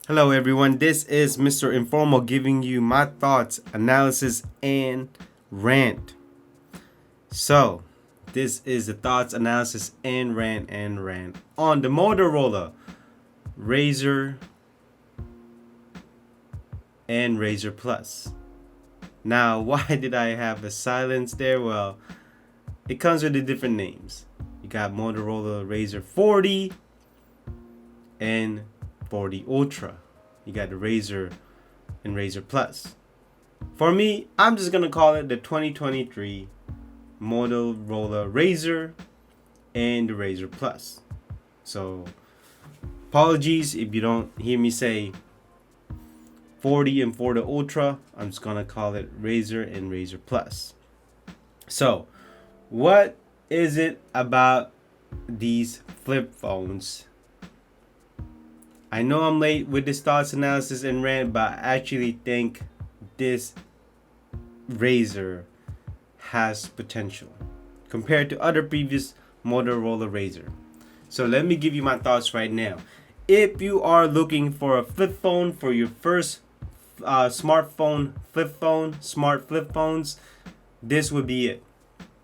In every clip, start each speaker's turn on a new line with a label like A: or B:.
A: Hello, everyone. This is Mr. Informal giving you my thoughts, analysis, and rant. So, this is the thoughts, analysis, and rant on the Motorola RAZR and RAZR Plus. Now, why did I have a silence there? Well, it comes with the different names. You got Motorola RAZR 40 and 40 Ultra. You got the RAZR and RAZR Plus. For me, I'm just gonna call it the 2023 Motorola RAZR and the RAZR Plus. So, apologies if you don't hear me say 40 and 40 Ultra. I'm just gonna call it RAZR and RAZR Plus. So, what is it about these flip phones? I know I'm late with this thoughts, analysis, and rant, but I actually think this RAZR has potential compared to other previous Motorola RAZR. So let me give you my thoughts right now. If you are looking for a flip phone for your first smartphone flip phone, smart flip phones, this would be it,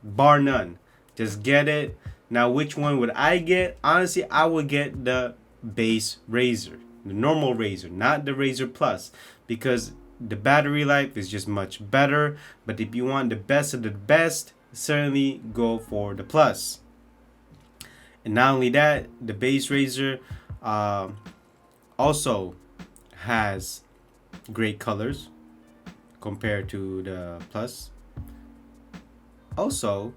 A: bar none. Just get it. Now, which one would I get? Honestly, I would get the base RAZR, the normal RAZR, not the RAZR Plus, because the battery life is just much better. But if you want the best of the best, certainly go for the Plus. And not only that, the base RAZR also has great colors compared to the Plus. Also,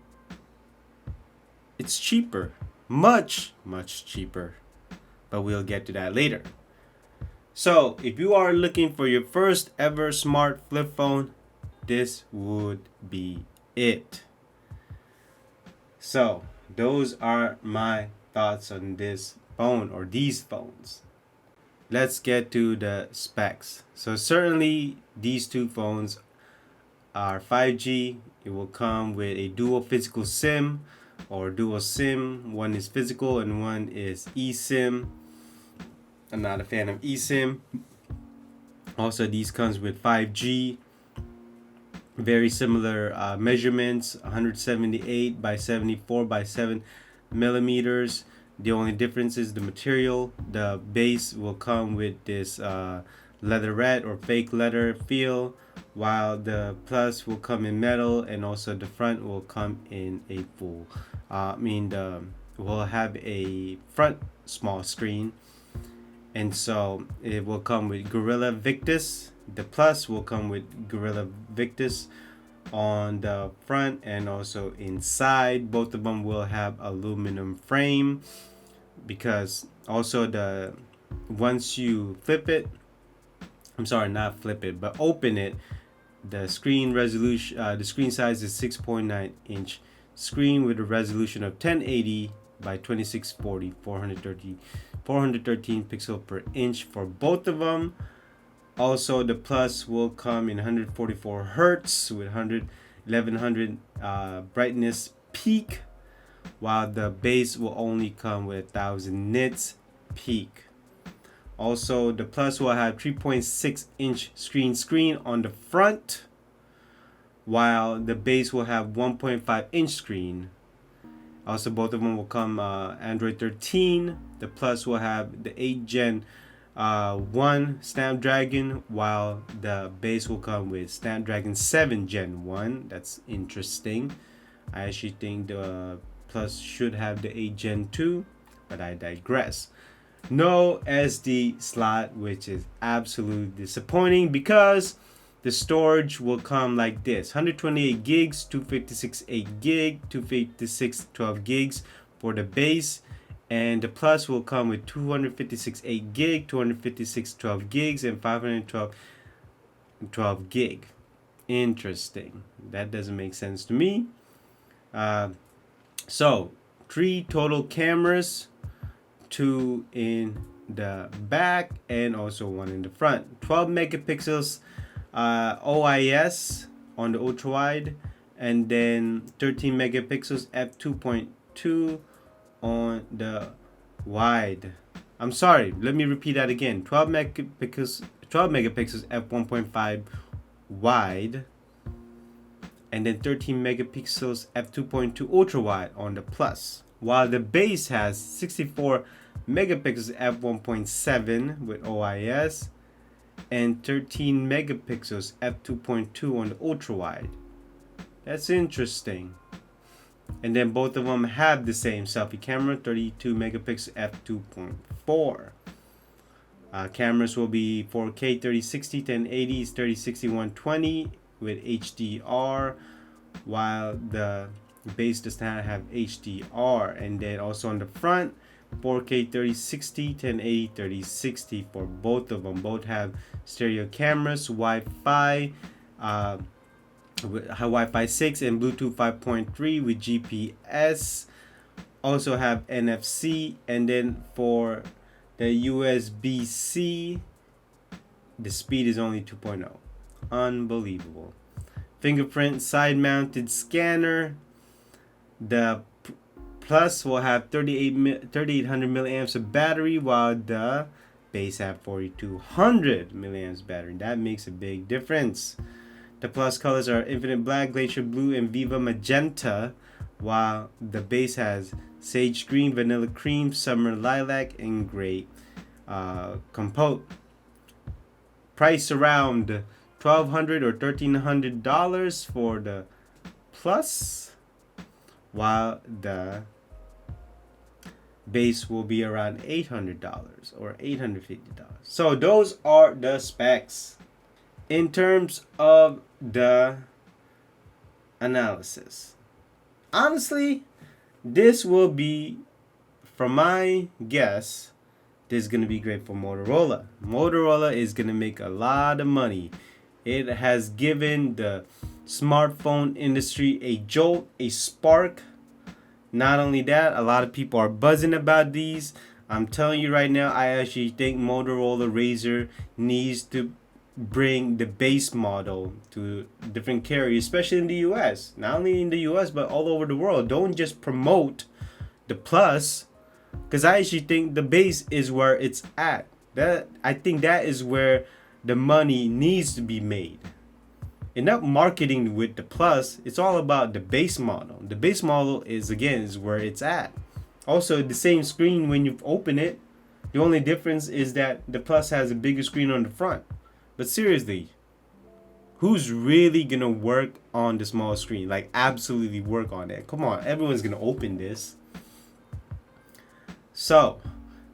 A: it's cheaper, much cheaper, but we'll get to that later. So, if you are looking for your first ever smart flip phone, this would be it. So, those are my thoughts on this phone or these phones. Let's get to the specs. So, certainly these two phones are 5G. It will come with a dual physical SIM or dual SIM. One is physical and one is eSIM. I'm not a fan of eSIM. Also, these comes with 5G. Very similar measurements, 178 by 74 by 7 millimeters. The only difference is the material. The base will come with this leatherette or fake leather feel, while the Plus will come in metal, and also the front will come in a full. Will have a front small screen, and so it will come with Gorilla Victus. The Plus will come with Gorilla Victus on the front and also inside. Both of them will have aluminum frame, because also the once you flip it, I'm sorry, not flip it, but open it, the screen resolution, the screen size is 6.9 inch screen with a resolution of 1080 by 2640, 413 pixel per inch for both of them. Also, the Plus will come in 144 hertz with 1100 brightness peak, while the base will only come with 1000 nits peak. Also, the Plus will have 3.6 inch screen on the front, while the base will have 1.5 inch screen. Also, both of them will come Android 13. The Plus will have the 8 Gen 1 Snapdragon, while the base will come with Snapdragon 7 Gen 1. That's interesting. I actually think the Plus should have the 8 Gen 2, but I digress. No SD slot, which is absolutely disappointing, because the storage will come like this: 128 gigs, 256 8 gig, 256 12 gigs for the base, and the Plus will come with 256 8 gig, 256 12 gigs, and 512 12 gig. Interesting. That doesn't make sense to me. So, 3 total cameras, 2 in the back and also 1 in the front. 12 megapixels OIS on the ultra wide, and then 13 megapixels f2.2 on the wide. I'm sorry, let me repeat that again. 12 megapixels f1.5 wide, and then 13 megapixels f2.2 ultra wide on the plus, while the base has 64 megapixels f1.7 with OIS and 13 megapixels f2.2 on the ultra wide. That's interesting. And then both of them have the same selfie camera, 32 megapixel f2.4. Cameras will be 4K 3060, 1080, 3060, 120 with HDR, while the base does not have HDR. And then also on the front, 4K 3060, 1080, 3060 for both of them. Both have stereo cameras, Wi-Fi, Wi-Fi 6 and Bluetooth 5.3 with GPS. Also have NFC, and then for the USB-C, the speed is only 2.0. Unbelievable. Fingerprint side-mounted scanner. The Plus will have 3800 milliamps of battery, while the base have 4200 milliamps battery. That makes a big difference. The Plus colors are Infinite Black, Glacier Blue, and Viva Magenta, while the base has Sage Green, Vanilla Cream, Summer Lilac, and Gray Compote. Price around $1,200 or $1,300 for the Plus, while the base will be around $800 or $850. So those are the specs. In terms of the analysis, honestly, this will be, from my guess, this is going to be great for Motorola. Motorola is going to make a lot of money. It has given the smartphone industry a jolt, a spark. Not only that, a lot of people are buzzing about these. I'm telling you right now, I actually think Motorola RAZR needs to bring the base model to different carriers, especially in the US. Not only in the US, but all over the world. Don't just promote the Plus, because I actually think the base is where it's at. I think that is where the money needs to be made. Enough marketing with the Plus. It's all about the base model. The base model is where it's at. Also, the same screen when you open it. The only difference is that the Plus has a bigger screen on the front. But seriously, who's really gonna work on the small screen? Like, absolutely work on it. Come on, everyone's gonna open this. So,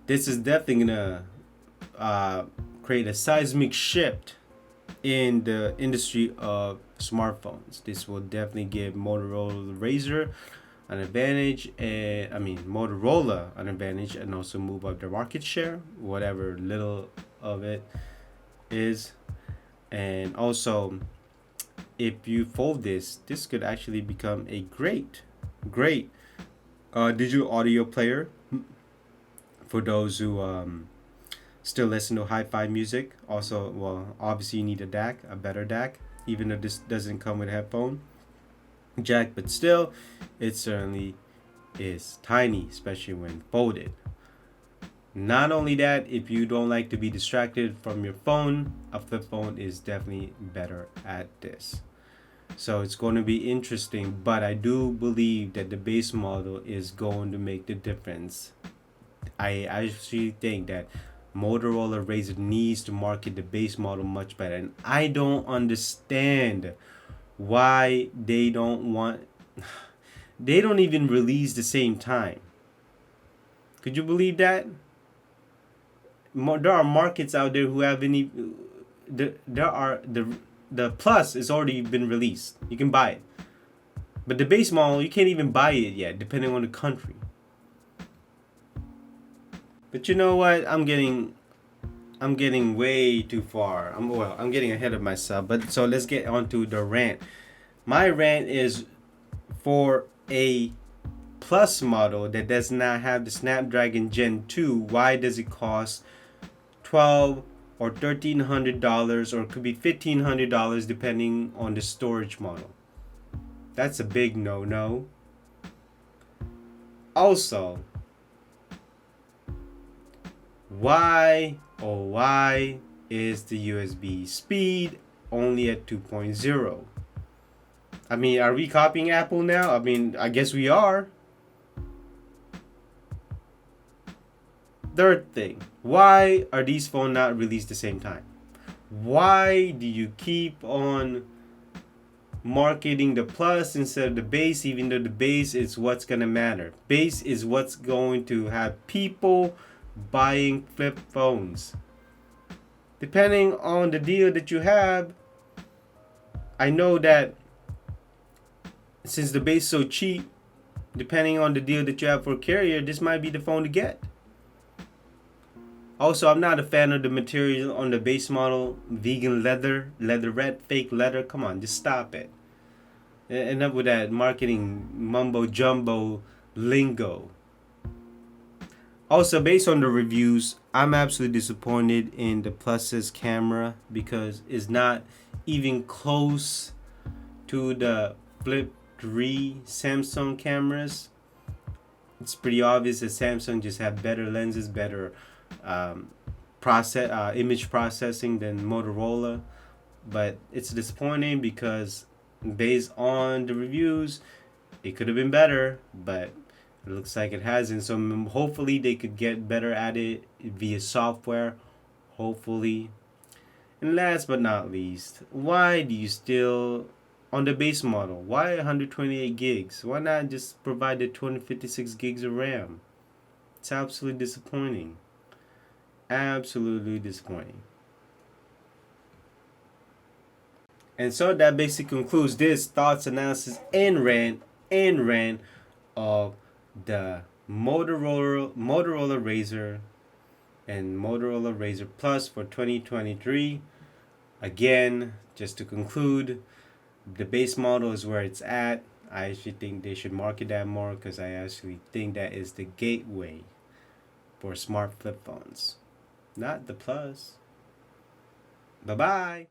A: this is definitely gonna create a seismic shift in the industry of smartphones. This will definitely give Motorola RAZR an advantage, and Motorola an advantage, and also move up their market share, whatever little of it is. And also, if you fold this could actually become a great digital audio player for those who still listen to hi-fi music. Also, well, obviously you need a DAC, a better DAC, even though this doesn't come with a headphone jack, but still, it certainly is tiny, especially when folded. Not only that, if you don't like to be distracted from your phone, a flip phone is definitely better at this. So it's going to be interesting, but I do believe that the base model is going to make the difference. I actually think that Motorola RAZR needs to market the base model much better, and I don't understand why they don't even release the same time. Could you believe that? There are markets out there who have the Plus has already been released. You can buy it, but the base model, you can't even buy it yet, depending on the country. But you know what? I'm getting way too far. I'm getting ahead of myself. But so let's get on to the rant. My rant is for a Plus model that does not have the Snapdragon Gen 2. Why does it cost $1,200 or $1,300, or it could be $1,500 depending on the storage model? That's a big no-no. Also, Why, oh why is the USB speed only at 2.0? I mean, are we copying Apple now? I mean, I guess we are. Third thing, why are these phones not released the same time? Why do you keep on marketing the Plus instead of the base, even though the base is what's gonna matter? Base is what's going to have people buying flip phones. Depending on the deal that you have, I know that since the base is so cheap, depending on the deal that you have for a carrier, this might be the phone to get. Also, I'm not a fan of the material on the base model. Vegan leather, leatherette, fake leather. Come on, just stop it. Enough with that marketing mumbo jumbo lingo. Also, based on the reviews, I'm absolutely disappointed in the Plus's camera because it's not even close to the Flip 3 Samsung cameras. It's pretty obvious that Samsung just have better lenses, better image processing than Motorola. But it's disappointing because based on the reviews, it could have been better, but it looks like it hasn't. So hopefully they could get better at it via software. Hopefully. And last but not least, why do you still, on the base model, why 128 gigs? Why not just provide the 256 gigs of RAM? It's absolutely disappointing. Absolutely disappointing. And so that basically concludes this thoughts, analysis, and rant of the Motorola RAZR and Motorola RAZR Plus for 2023. Again, just to conclude, the base model is where it's at. I actually think they should market that more because I actually think that is the gateway for smart flip phones, not the Plus. Bye-bye.